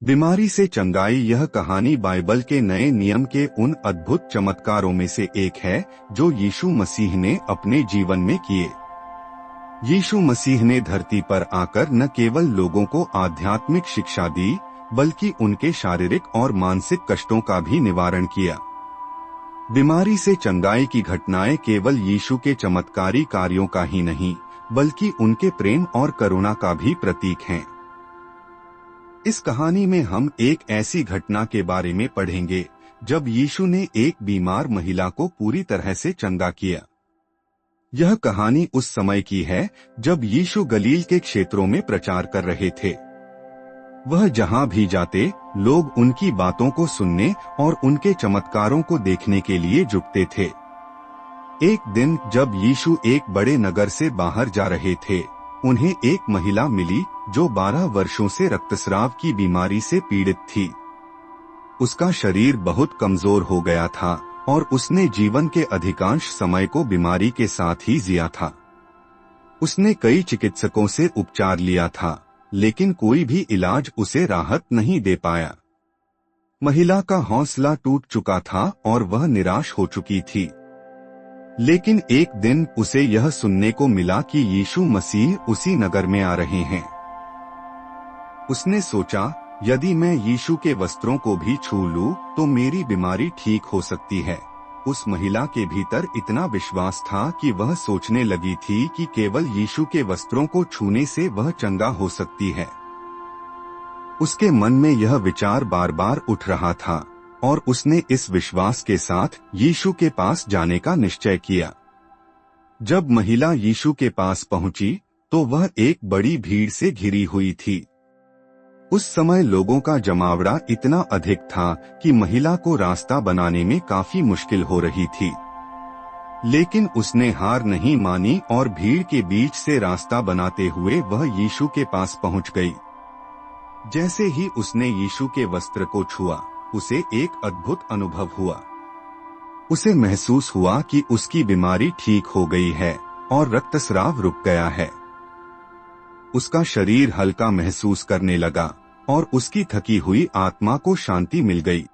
बीमारी से चंगाई। यह कहानी बाइबल के नए नियम के उन अद्भुत चमत्कारों में से एक है जो यीशु मसीह ने अपने जीवन में किए। यीशु मसीह ने धरती पर आकर न केवल लोगों को आध्यात्मिक शिक्षा दी, बल्कि उनके शारीरिक और मानसिक कष्टों का भी निवारण किया। बीमारी से चंगाई की घटनाएं केवल यीशु के चमत्कारी कार्यों का ही नहीं, बल्कि उनके प्रेम और करुणा का भी प्रतीक हैं। इस कहानी में हम एक ऐसी घटना के बारे में पढ़ेंगे जब यीशु ने एक बीमार महिला को पूरी तरह से चंगा किया। यह कहानी उस समय की है जब यीशु गलील के क्षेत्रों में प्रचार कर रहे थे। वह जहां भी जाते, लोग उनकी बातों को सुनने और उनके चमत्कारों को देखने के लिए जुटते थे। एक दिन जब यीशु एक बड़े नगर से बाहर जा रहे थे, उन्हें एक महिला मिली जो 12 वर्षों से रक्तस्राव की बीमारी से पीड़ित थी। उसका शरीर बहुत कमजोर हो गया था और उसने जीवन के अधिकांश समय को बीमारी के साथ ही जिया था। उसने कई चिकित्सकों से उपचार लिया था, लेकिन कोई भी इलाज उसे राहत नहीं दे पाया। महिला का हौसला टूट चुका था और वह निराश हो चुकी थी। लेकिन एक दिन उसे यह सुनने को मिला कि यीशु मसीह उसी नगर में आ रहे हैं। उसने सोचा, यदि मैं यीशु के वस्त्रों को भी छू लूं, तो मेरी बीमारी ठीक हो सकती है। उस महिला के भीतर इतना विश्वास था कि वह सोचने लगी थी कि केवल यीशु के वस्त्रों को छूने से वह चंगा हो सकती है। उसके मन में यह विचार बार बार उठ रहा था और उसने इस विश्वास के साथ यीशु के पास जाने का निश्चय किया। जब महिला यीशु के पास पहुंची, तो वह एक बड़ी भीड़ से घिरी हुई थी। उस समय लोगों का जमावड़ा इतना अधिक था कि महिला को रास्ता बनाने में काफी मुश्किल हो रही थी। लेकिन उसने हार नहीं मानी और भीड़ के बीच से रास्ता बनाते हुए वह यीशु के पास पहुंच गई। जैसे ही उसने यीशु के वस्त्र को छुआ, उसे एक अद्भुत अनुभव हुआ। उसे महसूस हुआ कि उसकी बीमारी ठीक हो गई है और रक्तस्राव रुक गया है। उसका शरीर हल्का महसूस करने लगा और उसकी थकी हुई आत्मा को शांति मिल गई।